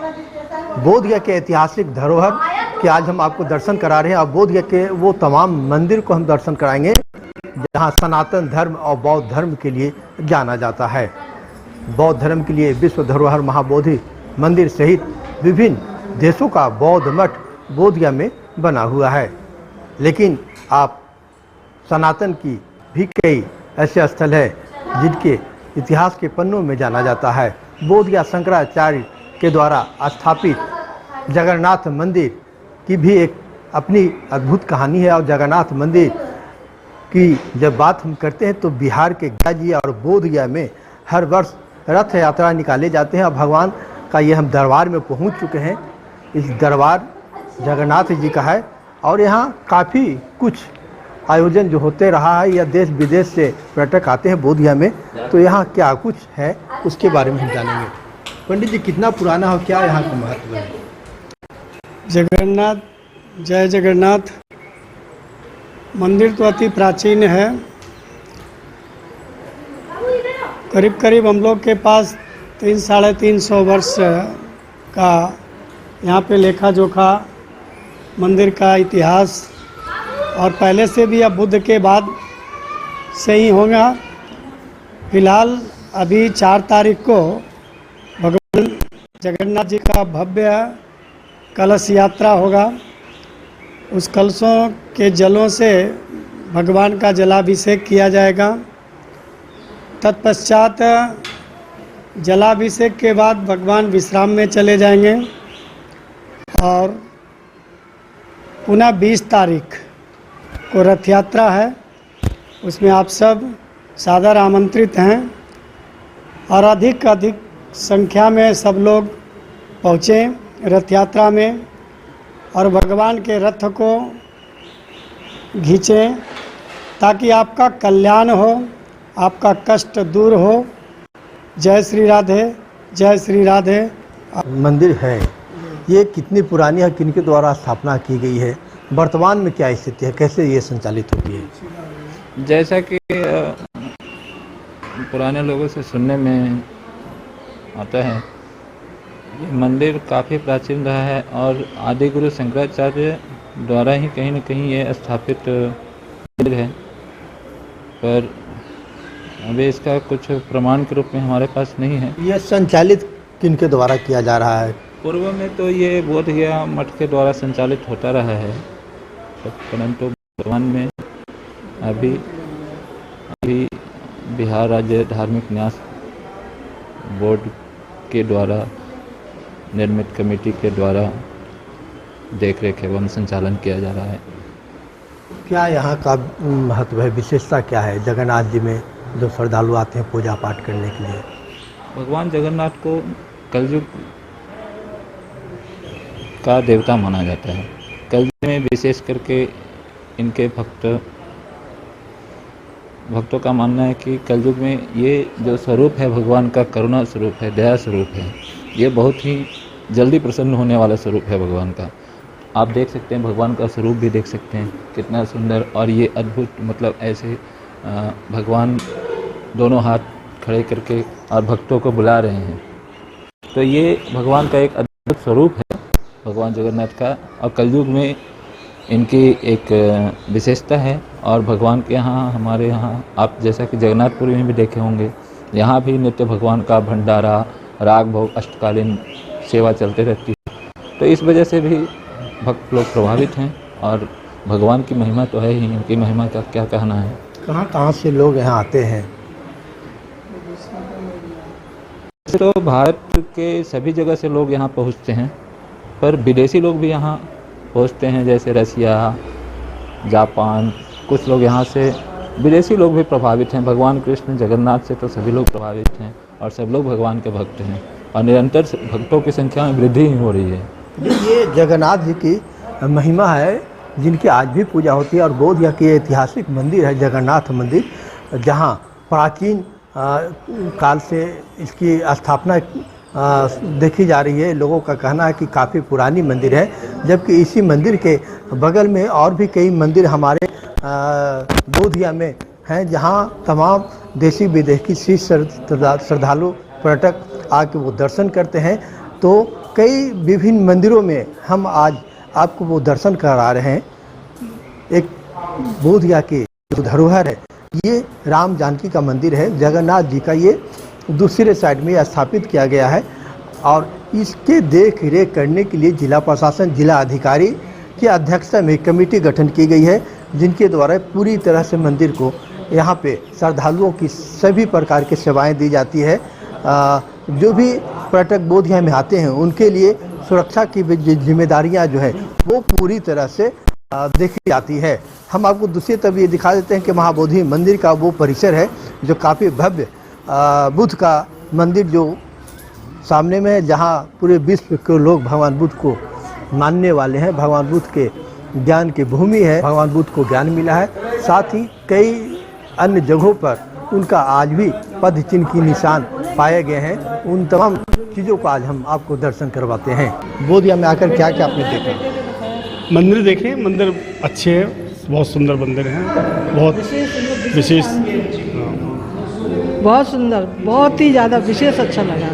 बोधगया के ऐतिहासिक धरोहर के आज हम आपको दर्शन करा रहे हैं और बोधगया के वो तमाम मंदिर को हम दर्शन कराएंगे जहां सनातन धर्म और बौद्ध धर्म के लिए जाना जाता है। बौद्ध धर्म के लिए विश्व धरोहर महाबोधि मंदिर सहित विभिन्न देशों का बौद्ध मठ बोधगया में बना हुआ है। लेकिन आप सनातन की भी कई ऐसे स्थल है जिनके इतिहास के पन्नों में जाना जाता है। बोधगया शंकराचार्य के द्वारा स्थापित जगन्नाथ मंदिर की भी एक अपनी अद्भुत कहानी है और जगन्नाथ मंदिर की जब बात हम करते हैं तो बिहार के गया जी और बोधगया में हर वर्ष रथ यात्रा निकाले जाते हैं और भगवान का ये हम दरबार में पहुंच चुके हैं। इस दरबार जगन्नाथ जी का है और यहाँ काफ़ी कुछ आयोजन जो होते रहा है या देश विदेश से पर्यटक आते हैं बोधगया में, तो यहाँ क्या कुछ है उसके बारे में हम जानेंगे। पंडित जी, कितना पुराना हो, क्या यहाँ का महत्व है? जगन्नाथ, जय जगन्नाथ मंदिर तो अति प्राचीन है। करीब करीब हम लोग के पास 300-350 वर्ष का यहाँ पे लेखा जोखा मंदिर का इतिहास और पहले से भी अब बुद्ध के बाद से ही होगा। फिलहाल अभी 4 तारीख को भगवान जगन्नाथ जी का भव्य कलश यात्रा होगा। उस कलशों के जलों से भगवान का जलाभिषेक किया जाएगा। तत्पश्चात जलाभिषेक के बाद भगवान विश्राम में चले जाएंगे और पुनः 20 तारीख को रथ यात्रा है। उसमें आप सब सादर आमंत्रित हैं और अधिक संख्या में सब लोग पहुँचें रथ यात्रा में और भगवान के रथ को खींचें ताकि आपका कल्याण हो, आपका कष्ट दूर हो। जय श्री राधे, जय श्री राधे। मंदिर है ये कितनी पुरानी है, किनके द्वारा स्थापना की गई है, वर्तमान में क्या स्थिति है, कैसे ये संचालित होती है? जैसा कि पुराने लोगों से सुनने में आता है, ये मंदिर काफ़ी प्राचीन रहा है और आदि गुरु शंकराचार्य द्वारा ही कहीं न कहीं ये स्थापित मंदिर है, पर अभी इसका कुछ प्रमाण के रूप में हमारे पास नहीं है। ये संचालित किनके द्वारा किया जा रहा है? पूर्व में तो ये बोधगया मठ के द्वारा संचालित होता रहा है, परंतु वर्तमान में अभी बिहार राज्य धार्मिक न्यास बोर्ड के द्वारा निर्मित कमेटी के द्वारा देखरेख एवं संचालन किया जा रहा है। क्या यहाँ का महत्व है, विशेषता क्या है जगन्नाथ जी में जो श्रद्धालु आते हैं पूजा पाठ करने के लिए? भगवान जगन्नाथ को कलयुग का देवता माना जाता है। कलयुग में विशेष करके इनके भक्तों का मानना है कि कलयुग में ये जो स्वरूप है भगवान का करुणा स्वरूप है, दया स्वरूप है, ये बहुत ही जल्दी प्रसन्न होने वाला स्वरूप है भगवान का। आप देख सकते हैं, भगवान का स्वरूप भी देख सकते हैं कितना सुंदर, और ये अद्भुत, मतलब ऐसे भगवान दोनों हाथ खड़े करके और भक्तों को बुला रहे हैं। तो ये भगवान का एक अद्भुत स्वरूप है भगवान जगन्नाथ का, और कलयुग में इनकी एक विशेषता है। और भगवान के यहाँ, हमारे यहाँ आप जैसा कि जगन्नाथपुरी में भी देखे होंगे, यहाँ भी नित्य भगवान का भंडारा, राग भोग, अष्टकालीन सेवा चलते रहती है। तो इस वजह से भी भक्त लोग प्रभावित हैं और भगवान की महिमा तो है ही, इनकी महिमा का क्या कहना है। कहाँ कहाँ से लोग यहाँ आते हैं? तो भारत के सभी जगह से लोग यहाँ पहुँचते हैं, पर विदेशी लोग भी यहाँ पहुँचते हैं, जैसे रसिया, जापान, कुछ लोग यहाँ से, विदेशी लोग भी प्रभावित हैं। भगवान कृष्ण जगन्नाथ से तो सभी लोग प्रभावित हैं और सब लोग भगवान के भक्त हैं और निरंतर भक्तों की संख्या में वृद्धि ही हो रही है। ये जगन्नाथ जी की महिमा है जिनकी आज भी पूजा होती है और बोधगया की ऐतिहासिक मंदिर है जगन्नाथ मंदिर, जहाँ प्राचीन काल से इसकी स्थापना देखी जा रही है। लोगों का कहना है कि काफ़ी पुरानी मंदिर है, जबकि इसी मंदिर के बगल में और भी कई मंदिर हमारे बोधगया में हैं, जहाँ तमाम देशी विदेशी श्रद्धालु पर्यटक आके वो दर्शन करते हैं। तो कई विभिन्न मंदिरों में हम आज आपको वो दर्शन करा रहे हैं। एक बोधगया की जो धरोहर है, ये राम जानकी का मंदिर है, जगन्नाथ जी का, ये दूसरे साइड में स्थापित किया गया है और इसके देख रेख करने के लिए जिला प्रशासन, जिला अधिकारी की अध्यक्षता में कमेटी गठन की गई है, जिनके द्वारा पूरी तरह से मंदिर को यहाँ पे श्रद्धालुओं की सभी प्रकार की सेवाएं दी जाती है। जो भी पर्यटक बोधगया में आते हैं उनके लिए सुरक्षा की जिम्मेदारियां जो है वो पूरी तरह से देखी जाती है। हम आपको दूसरी तरफ ये दिखा देते हैं कि महाबोधि मंदिर का वो परिसर है जो काफ़ी भव्य बुद्ध का मंदिर जो सामने में है, जहाँ पूरे विश्व के लोग भगवान बुद्ध को मानने वाले हैं। भगवान बुद्ध के ज्ञान की भूमि है, भगवान बुद्ध को ज्ञान मिला है। साथ ही कई अन्य जगहों पर उनका आज भी पद चिन्ह की निशान पाए गए हैं। उन तमाम चीज़ों को आज हम आपको दर्शन करवाते हैं। बोधगया में आकर क्या क्या आपने देखा? मंदिर देखें, मंदिर अच्छे हैं, बहुत सुंदर मंदिर हैं, बहुत विशेष, बहुत सुंदर, बहुत ही ज़्यादा विशेष अच्छा लगा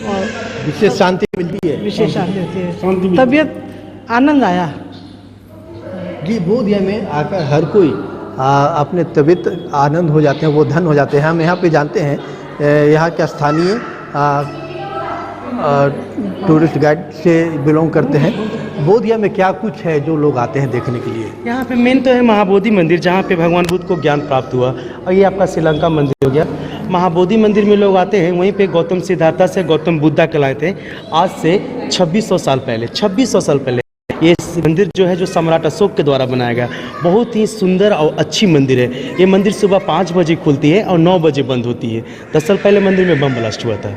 और विशेष शांति मिलती है। विशेष शांति होती है, शांति मिलती है। तबीयत आनंद आया जी। बोधगया में आकर हर कोई अपने तबीयत आनंद हो जाते हैं, वो धन हो जाते हैं। हम यहाँ पे जानते हैं यहाँ के स्थानीय टूरिस्ट गाइड से बिलोंग करते हैं। बोधगया में क्या कुछ है जो लोग आते हैं देखने के लिए? यहाँ पे मेन तो है महाबोधि मंदिर, जहाँ पे भगवान बुद्ध को ज्ञान प्राप्त हुआ, और ये आपका श्रीलंका मंदिर हो गया। महाबोधि मंदिर में लोग आते हैं, वहीं पे गौतम सिद्धार्था से गौतम बुद्धा कहलाए थे। आज से 2600 साल पहले ये मंदिर जो है जो सम्राट अशोक के द्वारा बनाया गया, बहुत ही सुंदर और अच्छी मंदिर है। ये मंदिर सुबह 5 बजे खुलती है और 9 बजे बंद होती है। 10 साल पहले मंदिर में बम ब्लास्ट हुआ था।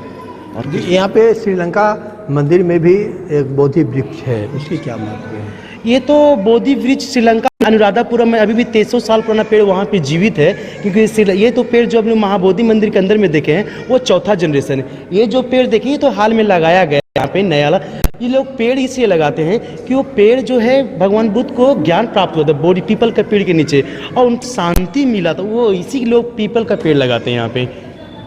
और यहाँ पे श्रीलंका मंदिर में भी एक बोधि वृक्ष है, उसकी क्या महत्व है? ये तो बोधि वृक्ष श्रीलंका अनुराधापुरम में अभी भी 300 साल पुराना पेड़ वहाँ पे जीवित है, क्योंकि ये तो पेड़ जो अपने महाबोधि मंदिर के अंदर में देखे हैं वो 4था जनरेशन है। ये जो पेड़ देखें ये तो हाल में लगाया गया यहाँ पे नया वाला। ये लोग पेड़ इसलिए लगाते हैं कि वो पेड़ जो है भगवान बुद्ध को ज्ञान प्राप्त हुआ था बोधि पीपल का पेड़ के नीचे, और उनको शांति मिला था, वो इसी लोग पीपल का पेड़ लगाते हैं यहाँ पे।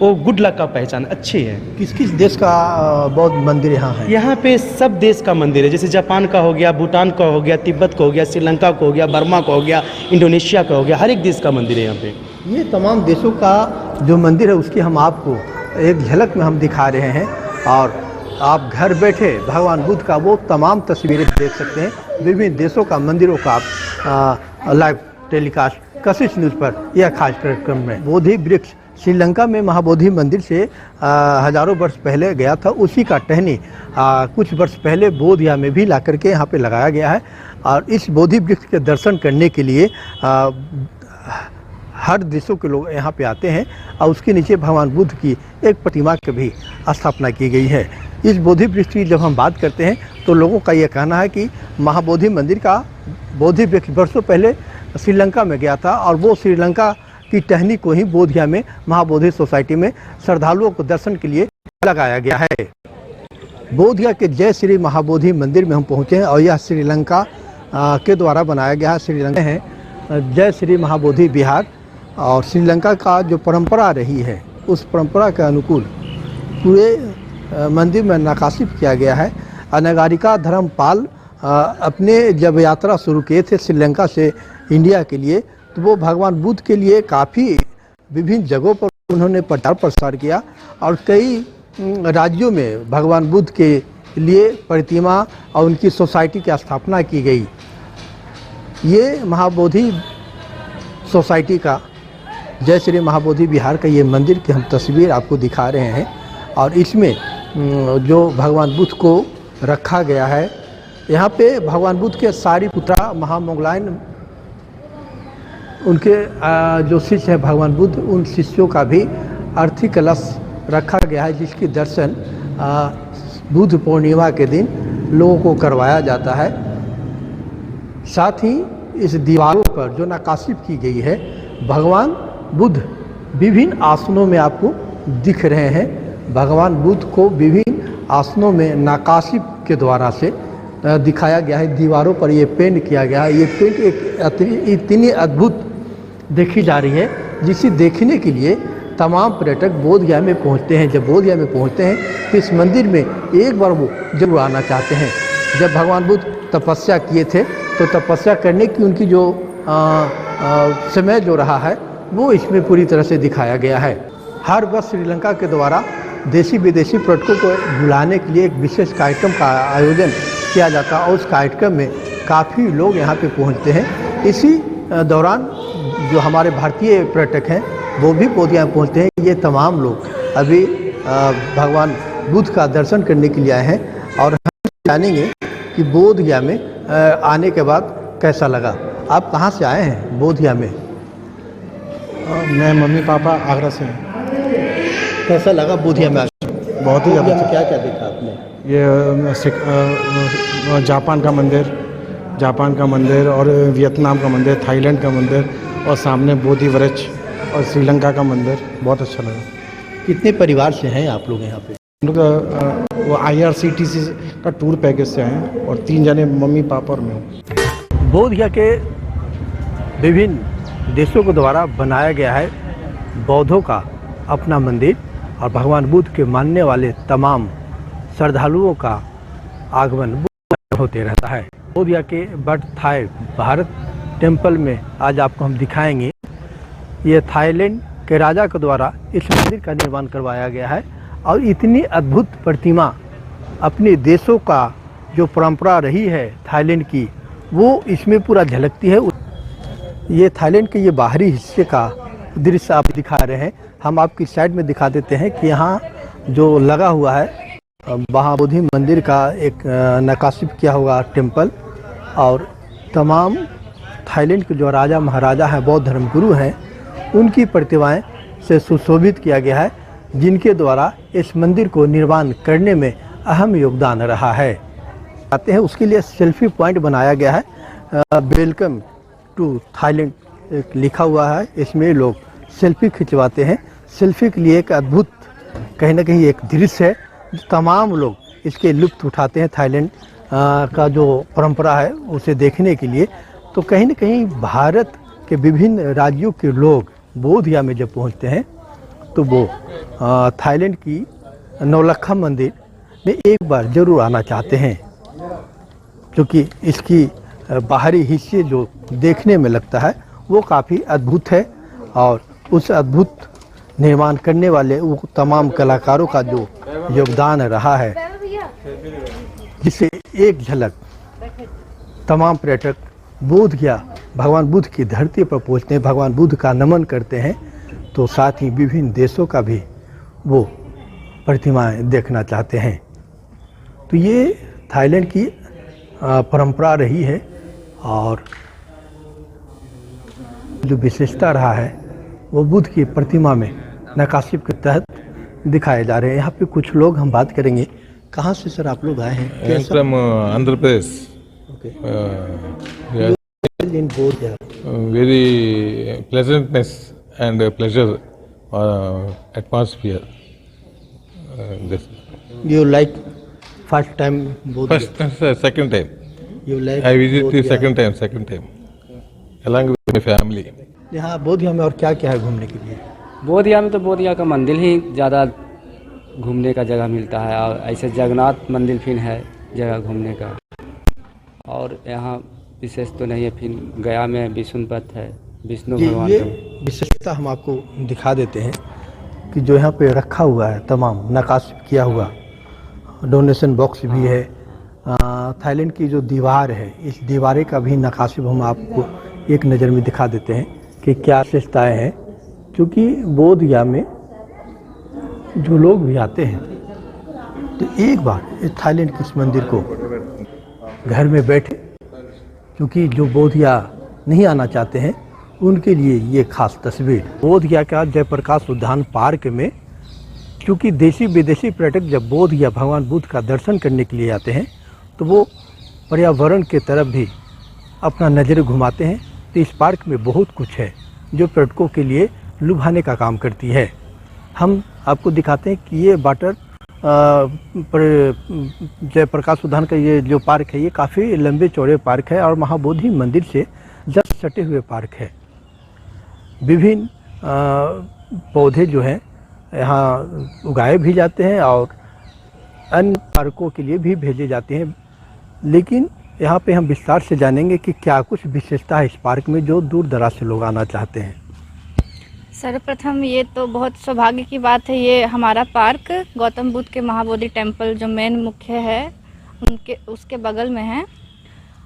वो गुड लक का पहचान अच्छी है। किस किस देश का बौद्ध मंदिर यहाँ है? यहाँ पे सब देश का मंदिर है, जैसे जापान का हो गया, भूटान का हो गया, तिब्बत का हो गया, श्रीलंका का हो गया, बर्मा का हो गया, इंडोनेशिया का हो गया, हर एक देश का मंदिर है यहाँ पे। ये तमाम देशों का जो मंदिर है उसकी हम आपको एक झलक में हम दिखा रहे हैं, और आप घर बैठे भगवान बुद्ध का वो तमाम तस्वीरें देख सकते हैं। विभिन्न देशों का मंदिरों का आप लाइव टेलीकास्ट कशिश न्यूज़ पर यह खास कार्यक्रम में। बोधि वृक्ष श्रीलंका में महाबोधि मंदिर से हजारों वर्ष पहले गया था, उसी का टहनी कुछ वर्ष पहले बोधगया में भी ला करके यहाँ पे लगाया गया है। और इस बोधि वृक्ष के दर्शन करने के लिए हर देशों के लोग यहाँ पे आते हैं, और उसके नीचे भगवान बुद्ध की एक प्रतिमा की भी स्थापना की गई है। इस बोधि वृक्ष की जब हम बात करते हैं तो लोगों का यह कहना है कि महाबोधि मंदिर का बोधि वृक्ष वर्षों पहले श्रीलंका में गया था, और वो श्रीलंका की टहनी को ही बोधगया में महाबोधि सोसाइटी में श्रद्धालुओं को दर्शन के लिए लगाया गया है। बोधगया के जय श्री महाबोधि मंदिर में हम पहुँचे हैं, और यह श्रीलंका के द्वारा बनाया गया श्रीलंका है जय श्री महाबोधि विहार। और श्रीलंका का जो परंपरा रही है उस परंपरा के अनुकूल पूरे मंदिर में नक्काशी किया गया है। अनागारिका धर्मपाल अपने जब यात्रा शुरू किए थे श्रीलंका से इंडिया के लिए, तो वो भगवान बुद्ध के लिए काफ़ी विभिन्न जगहों पर उन्होंने प्रचार प्रसार किया, और कई राज्यों में भगवान बुद्ध के लिए प्रतिमा और उनकी सोसाइटी की स्थापना की गई। ये महाबोधि सोसाइटी का जय श्री महाबोधि विहार का ये मंदिर की हम तस्वीर आपको दिखा रहे हैं, और इसमें जो भगवान बुद्ध को रखा गया है, यहाँ पे भगवान बुद्ध के सारी पुत्रा महामोगलायन उनके जो शिष्य हैं भगवान बुद्ध, उन शिष्यों का भी अर्थी कलश रखा गया है, जिसकी दर्शन बुद्ध पूर्णिमा के दिन लोगों को करवाया जाता है। साथ ही इस दीवारों पर जो नक्काशी की गई है, भगवान बुद्ध विभिन्न आसनों में आपको दिख रहे हैं। भगवान बुद्ध को विभिन्न आसनों में नक्काशी के द्वारा से दिखाया गया है, दीवारों पर ये पेंट किया गया है। ये पेंट एक इतनी अद्भुत देखी जा रही है, जिसे देखने के लिए तमाम पर्यटक बोध गया में पहुंचते हैं। जब बोध गया में पहुंचते हैं तो इस मंदिर में एक बार वो जरूर आना चाहते हैं। जब भगवान बुद्ध तपस्या किए थे तो तपस्या करने की उनकी जो समय जो रहा है वो इसमें पूरी तरह से दिखाया गया है। हर वर्ष श्रीलंका के द्वारा देशी विदेशी पर्यटकों को बुलाने के लिए एक विशेष कार्यक्रम का आयोजन किया जाता है और उस कार्यक्रम में काफ़ी लोग यहाँ पे पहुँचते हैं। इसी दौरान जो हमारे भारतीय पर्यटक हैं वो भी बोध गया पहुँचते हैं। ये तमाम लोग अभी भगवान बुद्ध का दर्शन करने के लिए आए हैं और हम जानेंगे कि बोध गया में आने के बाद कैसा लगा। आप कहाँ से आए हैं बोध गया में? मैं मम्मी पापा आगरा से हैं। कैसा लगा बोध गया में आके? बहुत ही ज़्यादा। क्या क्या देखा आपने? ये जापान का मंदिर और वियतनाम का मंदिर, थाईलैंड का मंदिर और सामने बोधि वृक्ष और श्रीलंका का मंदिर बहुत अच्छा लगा। कितने परिवार से हैं आप लोग यहाँ पे? हम लोग वो IRCTC का टूर पैकेज से हैं और 3 जने मम्मी पापा और मैं हूँ। बोध गया के विभिन्न देशों के द्वारा बनाया गया है बौद्धों का अपना मंदिर और भगवान बुद्ध के मानने वाले तमाम श्रद्धालुओं का आगमन होते रहता है। बोध गया के बट थाई भारत टेम्पल में आज आपको हम दिखाएंगे। ये थाईलैंड के राजा के द्वारा इस मंदिर का निर्माण करवाया गया है और इतनी अद्भुत प्रतिमा अपने देशों का जो परंपरा रही है थाईलैंड की वो इसमें पूरा झलकती है। ये थाईलैंड के ये बाहरी हिस्से का दृश्य आप दिखा रहे हैं। हम आपकी साइड में दिखा देते हैं कि यहाँ जो लगा हुआ है महाबोधि मंदिर का एक नक्काशी किया हुआ टेम्पल और तमाम थाईलैंड के जो राजा महाराजा हैं बौद्ध धर्मगुरु हैं उनकी प्रतिमाएं से सुशोभित किया गया है जिनके द्वारा इस मंदिर को निर्माण करने में अहम योगदान रहा है। आते हैं उसके लिए सेल्फी पॉइंट बनाया गया है। वेलकम टू थाईलैंड लिखा हुआ है। इसमें लोग सेल्फी खिंचवाते हैं। सेल्फी के लिए एक अद्भुत कहीं ना कहीं एक दृश्य है। तमाम लोग इसके लुत्फ उठाते हैं। थाईलैंड का जो परंपरा है उसे देखने के लिए तो कहीं ना कहीं भारत के विभिन्न राज्यों के लोग बोध गया में जब पहुंचते हैं तो वो थाईलैंड की नौलखा मंदिर में एक बार जरूर आना चाहते हैं क्योंकि इसकी बाहरी हिस्से जो देखने में लगता है वो काफ़ी अद्भुत है और उस अद्भुत निर्माण करने वाले वो तमाम कलाकारों का जो योगदान रहा है जिसे एक झलक तमाम पर्यटक बोध गया भगवान बुद्ध की धरती पर पहुंचते हैं, भगवान बुद्ध का नमन करते हैं तो साथ ही विभिन्न देशों का भी वो प्रतिमाएं देखना चाहते हैं। तो ये थाईलैंड की परंपरा रही है और जो विशेषता रहा है वो बुद्ध की प्रतिमा में नक्काशी के तहत दिखाए जा रहे हैं। यहाँ पे कुछ लोग हम बात करेंगे। कहाँ से सर आप लोग आए हैं? फ्रॉम आंध्र प्रदेश। इन बोध गया very pleasantness and pleasure atmosphere. This You like first time both? second time. You like I visit Bodh the Gaya? second time, along with my family. यहाँ बोध गया में और क्या क्या है घूमने के लिए? बोध गया में तो बोध गया का मंदिर ही ज़्यादा घूमने का जगह मिलता है और ऐसे जगन्नाथ मंदिर फिर है जगह घूमने का और यहाँ विशेष तो नहीं है। फिर गया में विष्णुपद है, विष्णु भगवान ये का। विशेषता हम आपको दिखा देते हैं कि जो यहाँ पे रखा हुआ है तमाम नक्काशी किया हुआ डोनेशन बॉक्स भी है। थाईलैंड की जो दीवार है इस दीवारे का भी नक्काशी हम आपको एक नज़र में दिखा देते हैं कि क्या विशेषताएँ हैं। क्योंकि बोध गया में जो लोग भी आते हैं तो एक बार इस थाईलैंड के इस मंदिर को घर में बैठे क्योंकि जो बोध गया नहीं आना चाहते हैं उनके लिए ये खास तस्वीर। बोध गया का जयप्रकाश उद्यान पार्क में क्योंकि देशी विदेशी पर्यटक जब बोध गया भगवान बुद्ध का दर्शन करने के लिए आते हैं तो वो पर्यावरण के तरफ भी अपना नज़र घुमाते हैं। तो इस पार्क में बहुत कुछ है जो पर्यटकों के लिए लुभाने का काम करती है। हम आपको दिखाते हैं कि ये वाटर जयप्रकाश उद्यान का ये जो पार्क है ये काफ़ी लंबे चौड़े पार्क है और महाबोधि मंदिर से जस्ट सटे हुए पार्क है। विभिन्न पौधे जो हैं यहाँ उगाए भी जाते हैं और अन्य पार्कों के लिए भी भेजे जाते हैं। लेकिन यहाँ पे हम विस्तार से जानेंगे कि क्या कुछ विशेषता है इस पार्क में जो दूर दराज से लोग आना चाहते हैं। सर्वप्रथम ये तो बहुत सौभाग्य की बात है, ये हमारा पार्क गौतम बुद्ध के महाबोधि टेम्पल जो मेन मुख्य है उसके बगल में है।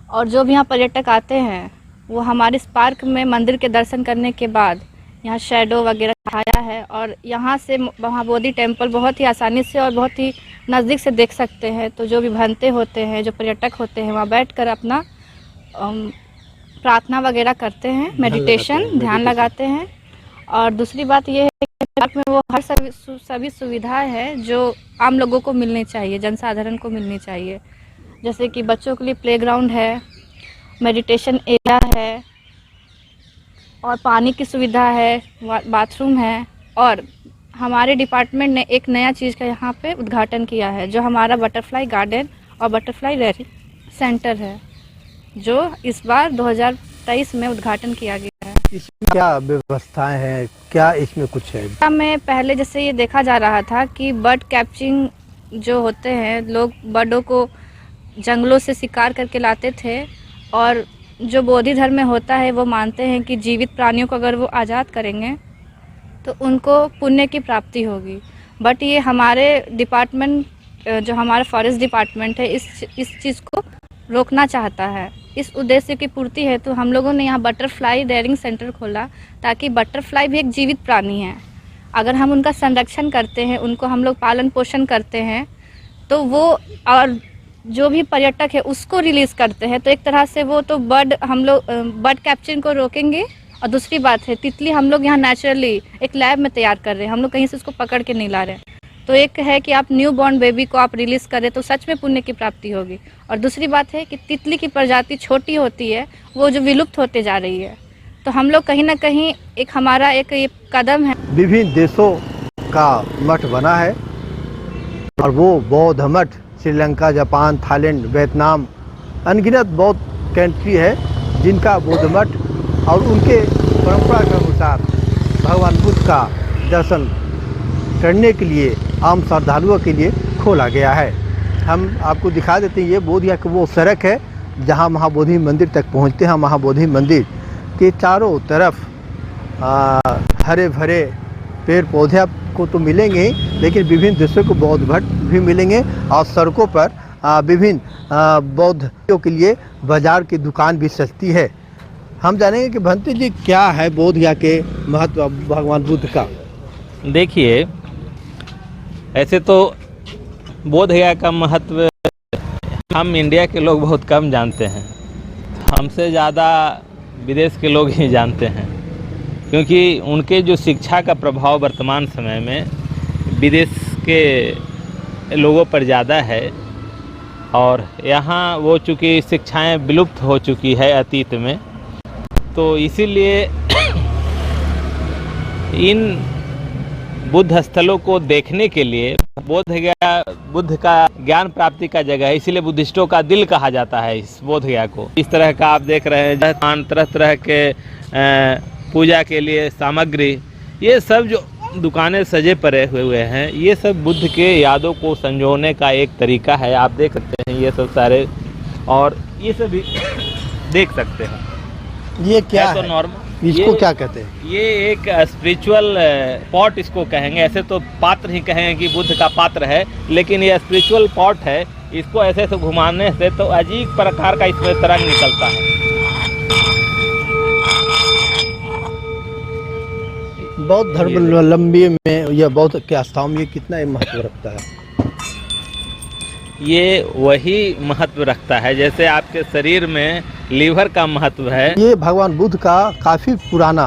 और जो भी यहाँ पर्यटक आते हैं वो हमारे इस पार्क में मंदिर के दर्शन करने के बाद यहाँ शैडो वगैरह छाया है और यहाँ से महाबोधि टेम्पल बहुत ही आसानी से और बहुत ही नज़दीक से देख सकते हैं। तो जो भी भंते होते हैं, जो पर्यटक होते हैं, वहाँ बैठकर अपना प्रार्थना वगैरह करते हैं, मेडिटेशन ध्यान लगाते हैं। और दूसरी बात ये है कि पार्क में वो हर सभी सुविधाएं हैं जो आम लोगों को मिलनी चाहिए, जनसाधारण को मिलनी चाहिए। जैसे कि बच्चों के लिए प्लेग्राउंड है, मेडिटेशन एरिया है और पानी की सुविधा है, बाथरूम है। और हमारे डिपार्टमेंट ने एक नया चीज़ का यहाँ पे उद्घाटन किया है जो हमारा बटरफ्लाई गार्डन और बटरफ्लाई रेयरिंग सेंटर है, जो इस बार 2023 में उद्घाटन किया गया है। इसमें क्या व्यवस्थाएं हैं, क्या इसमें कुछ है? में पहले जैसे ये देखा जा रहा था कि बर्ड कैप्चरिंग जो होते हैं, लोग बर्डों को जंगलों से शिकार करके लाते थे और जो बोधि धर्म में होता है वो मानते हैं कि जीवित प्राणियों को अगर वो आज़ाद करेंगे तो उनको पुण्य की प्राप्ति होगी। बट ये हमारे डिपार्टमेंट जो हमारा फॉरेस्ट डिपार्टमेंट है इस चीज़ को रोकना चाहता है। इस उद्देश्य की पूर्ति है तो हम लोगों ने यहाँ बटरफ्लाई रेयरिंग सेंटर खोला, ताकि बटरफ्लाई भी एक जीवित प्राणी है। अगर हम उनका संरक्षण करते हैं, उनको हम लोग पालन पोषण करते हैं, तो वो और जो भी पर्यटक है उसको रिलीज़ करते हैं, तो एक तरह से वो तो हम लोग बर्ड कैप्चरिंग को रोकेंगे। और दूसरी बात है, तितली हम लोग यहाँ नेचुरली एक लैब में तैयार कर रहे हैं, हम लोग कहीं से उसको पकड़ के नहीं ला रहे हैं। तो एक है कि आप न्यू बॉर्न बेबी को आप रिलीज़ करें तो सच में पुण्य की प्राप्ति होगी। और दूसरी बात है कि तितली की प्रजाति छोटी होती है, वो जो विलुप्त होते जा रही है, तो हम लोग कहीं ना कहीं एक हमारा एक ये कदम है। विभिन्न देशों का मठ बना है और वो बौद्ध मठ श्रीलंका, जापान, थाईलैंड, वियतनाम, अनगिनत बौद्ध कंट्री है जिनका बौद्ध मठ और उनके परंपरा के अनुसार भगवान बुद्ध का दर्शन करने के लिए आम श्रद्धालुओं के लिए खोला गया है। हम आपको दिखा देते हैं, ये बोधगया की वो सड़क है जहां महाबोधि मंदिर तक पहुंचते हैं। महाबोधि मंदिर के चारों तरफ हरे भरे पेड़ पौधे आपको तो मिलेंगे ही, लेकिन विभिन्न देशों को बौद्ध भट्ट भी मिलेंगे और सड़कों पर विभिन्न बौद्धों के लिए बाजार की दुकान भी सस्ती है। हम जानेंगे कि भंते जी क्या है बोधगया के महत्व भगवान बुद्ध का। देखिए, ऐसे तो बोधगया का महत्व हम इंडिया के लोग बहुत कम जानते हैं, हमसे ज़्यादा विदेश के लोग ही जानते हैं, क्योंकि उनके जो शिक्षा का प्रभाव वर्तमान समय में विदेश के लोगों पर ज़्यादा है। और यहाँ वो चूँकि शिक्षाएं विलुप्त हो चुकी है अतीत में, तो इसीलिए इन बुद्ध स्थलों को देखने के लिए बोधगया बुद्ध का ज्ञान प्राप्ति का जगह है, इसीलिए बुद्धिस्टों का दिल कहा जाता है इस बोधगया को। इस तरह का आप देख रहे हैं तरह तरह के पूजा के लिए सामग्री, ये सब जो दुकानें सजे पड़े हुए हैं, ये सब बुद्ध के यादों को संजोने का एक तरीका है। आप देख सकते हैं ये सब सारे, और ये सब भी देख सकते हैं। ये क्या है? तो नॉर्मल इसको क्या कहते हैं? ये एक स्पिरिचुअल पॉट इसको कहेंगे, ऐसे तो पात्र ही कहेंगे कि बुद्ध का पात्र है, लेकिन ये स्पिरिचुअल पॉट है। इसको ऐसे ऐसे घुमाने से तो अजीब प्रकार का इसमें तरंग निकलता है। बौद्ध धर्मावलंबी में या बौद्ध के आस्थाओं में ये कितना महत्व रखता है? ये वही महत्व रखता है जैसे आपके शरीर में लीवर का महत्व है। ये भगवान बुद्ध का काफ़ी पुराना,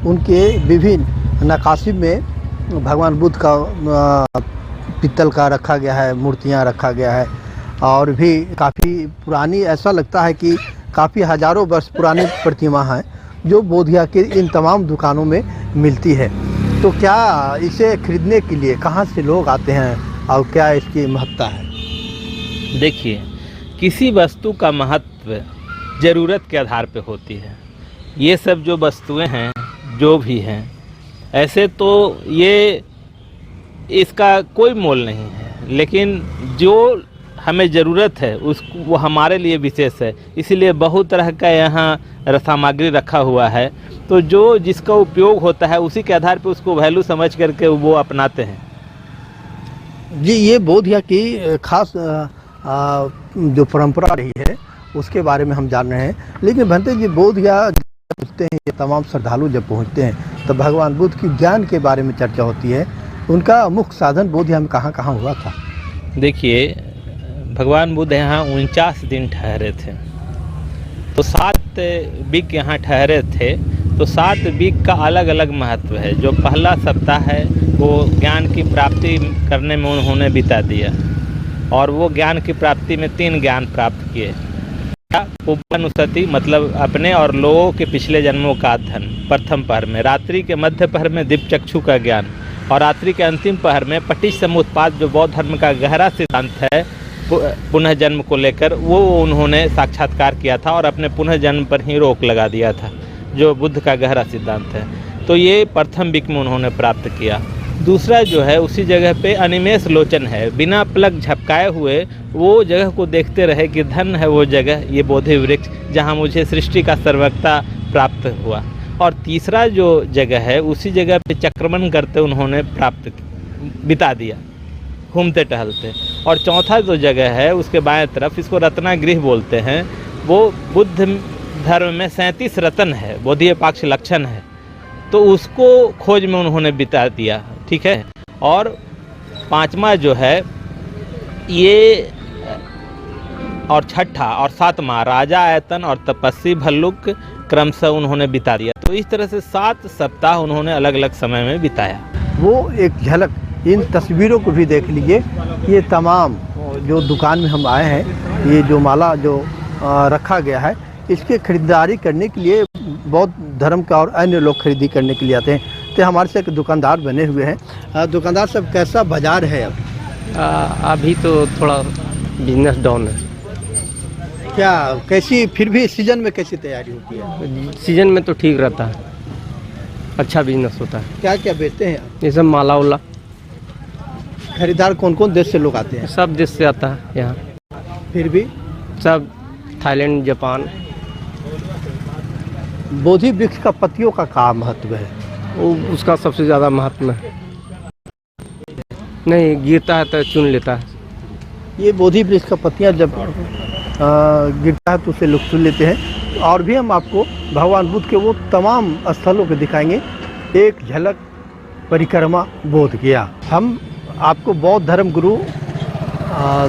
उनके विभिन्न नक्काशी में भगवान बुद्ध का पित्तल का रखा गया है, मूर्तियां रखा गया है, और भी काफ़ी पुरानी, ऐसा लगता है कि काफ़ी हज़ारों वर्ष पुरानी प्रतिमा है जो बोधगया के इन तमाम दुकानों में मिलती है। तो क्या इसे खरीदने के लिए कहाँ से लोग आते हैं और क्या इसकी महत्ता है? देखिए, किसी वस्तु का महत्व ज़रूरत के आधार पे होती है। ये सब जो वस्तुएं हैं, जो भी हैं, ऐसे तो ये इसका कोई मोल नहीं है, लेकिन जो हमें ज़रूरत है उसको वो हमारे लिए विशेष है, इसीलिए बहुत तरह का यहाँ सामग्री रखा हुआ है। तो जो जिसका उपयोग होता है उसी के आधार पर उसको वैल्यू समझ करके वो अपनाते हैं। जी, ये बोधगया की खास जो परंपरा रही है उसके बारे में हम जान रहे हैं। लेकिन भंते जी, बोधगया पहुँचते हैं, ये तमाम श्रद्धालु जब पहुँचते हैं तो भगवान बुद्ध की ज्ञान के बारे में चर्चा होती है। उनका मुख्य साधन बोधगया में कहाँ कहाँ हुआ था? देखिए, भगवान बुद्ध यहाँ 49 दिन ठहरे थे, तो 7 वीक यहाँ ठहरे थे। तो 7 वीक का अलग अलग महत्व है। जो पहला सप्ताह है वो ज्ञान की प्राप्ति करने में उन्होंने बिता दिया, और वो ज्ञान की प्राप्ति में 3 ज्ञान प्राप्त किए। पूर्वानुस्मृति मतलब अपने और लोगों के पिछले जन्मों का अध्ययन प्रथम पहर में, रात्रि के मध्य पहर में दीपचक्षु का ज्ञान, और रात्रि के अंतिम पहर में पटिश समुत्पाद जो बौद्ध धर्म का गहरा सिद्धांत है पुनः जन्म को लेकर, वो उन्होंने साक्षात्कार किया था और अपने पुनः जन्म पर ही रोक लगा दिया था, जो बुद्ध का गहरा सिद्धांत है। तो ये प्रथम वीक में उन्होंने प्राप्त किया। दूसरा जो है, उसी जगह पे अनिमेष लोचन है, बिना पलक झपकाए हुए वो जगह को देखते रहे कि धन है वो जगह, ये बोधि वृक्ष जहाँ मुझे सृष्टि का सर्वज्ञता प्राप्त हुआ। और तीसरा जो जगह है, उसी जगह पे चक्रमण करते उन्होंने बिता दिया, घूमते टहलते। और चौथा जो जगह है उसके बाएं तरफ, इसको रत्नागृह बोलते हैं, वो बुद्ध धर्म में 37 रत्न है, बोधि पाक्ष लक्षण है, तो उसको खोज में उन्होंने बिता दिया। ठीक है। और 5वां जो है ये, और 6ठा और 7वां राजा आयतन और तपस्वी भल्लुक क्रमशः उन्होंने बिता दिया। तो इस तरह से 7 सप्ताह उन्होंने अलग अलग समय में बिताया। वो एक झलक इन तस्वीरों को भी देख लीजिए। ये तमाम जो दुकान में हम आए हैं, ये जो माला जो रखा गया है, इसके खरीदारी करने के लिए बौद्ध धर्म का और अन्य लोग खरीदी करने के लिए आते हैं। तो हमारे से एक दुकानदार बने हुए हैं। दुकानदार साहब, कैसा बाजार है अब? अभी तो थोड़ा बिजनेस डाउन है। क्या कैसी, फिर भी सीजन में कैसी तैयारी होती है? सीजन में तो ठीक रहता है, अच्छा बिजनेस होता है। क्या क्या बेचते हैं? ये सब माला उला। खरीदार कौन कौन देश से लोग आते हैं? सब देश से आता है यहाँ। फिर भी सब थाईलैंड, जापान। बोधि वृक्ष का पत्तियों का क्या महत्व है? वो उसका सबसे ज़्यादा महत्व है। नहीं गिरता है तो चुन लेता है। ये बोधि वृक्ष का पत्तियाँ जब गिरता है तो उसे लोग चुन लेते हैं। और भी हम आपको भगवान बुद्ध के वो तमाम स्थलों को दिखाएंगे। एक झलक परिक्रमा बोधगया। हम आपको बौद्ध धर्म गुरु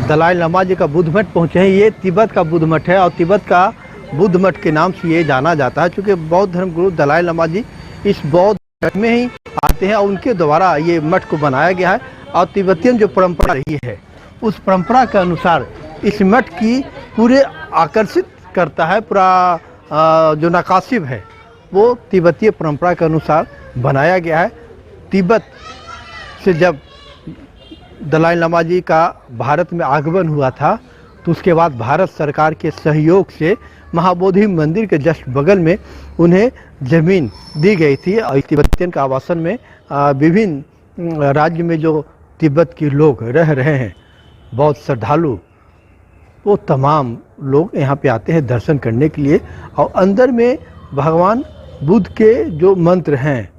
दलाई लामा जी का बुद्ध मठ पहुँचे हैं। ये तिब्बत का बुद्ध मठ है और तिब्बत का बुद्ध मठ के नाम से ये जाना जाता है, क्योंकि बौद्ध धर्म गुरु दलाई लामा जी इस बौद्ध मठ में ही आते हैं और उनके द्वारा ये मठ को बनाया गया है। और तिब्बतियन जो परंपरा रही है उस परंपरा के अनुसार इस मठ की पूरे आकर्षित करता है। पूरा जो नकाशिब है वो तिब्बतीय परंपरा के अनुसार बनाया गया है। तिब्बत से जब दलाई लामा जी का भारत में आगमन हुआ था तो उसके बाद भारत सरकार के सहयोग से महाबोधि मंदिर के जस्ट बगल में उन्हें ज़मीन दी गई थी। और तिब्बतियन का आवासन में विभिन्न राज्य में जो तिब्बत के लोग रह रहे हैं, बहुत श्रद्धालु, वो तमाम लोग यहाँ पे आते हैं दर्शन करने के लिए। और अंदर में भगवान बुद्ध के जो मंत्र हैं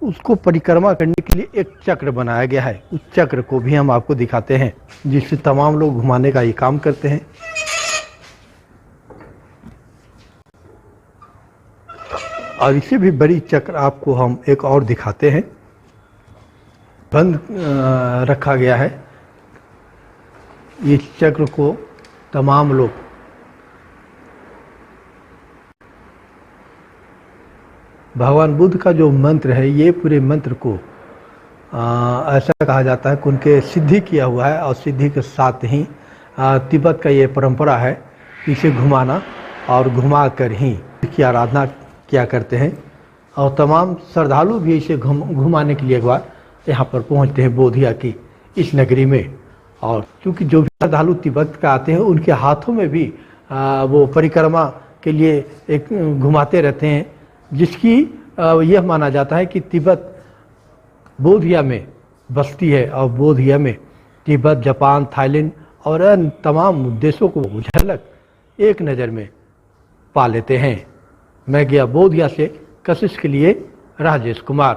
उसको परिक्रमा करने के लिए एक चक्र बनाया गया है। उस चक्र को भी हम आपको दिखाते हैं, जिससे तमाम लोग घुमाने का ये काम करते हैं। और इससे भी बड़ी चक्र आपको हम एक और दिखाते हैं, बंद रखा गया है। इस चक्र को तमाम लोग भगवान बुद्ध का जो मंत्र है, ये पूरे मंत्र को ऐसा कहा जाता है कि उनके सिद्धि किया हुआ है। और सिद्धि के साथ ही तिब्बत का ये परंपरा है इसे घुमाना, और घुमा कर ही की आराधना किया करते हैं। और तमाम श्रद्धालु भी इसे घुमाने के लिए एक बार यहाँ पर पहुँचते हैं बोधिया की इस नगरी में। और क्योंकि जो भी श्रद्धालु तिब्बत का आते हैं उनके हाथों में भी वो परिक्रमा के लिए एक घुमाते रहते हैं, जिसकी यह माना जाता है कि तिब्बत बोधगया में बसती है और बोधगया में तिब्बत, जापान, थाईलैंड और अन्य तमाम देशों को झलक एक नज़र में पा लेते हैं। मैं गया बोधगया से कशिश के लिए राजेश कुमार।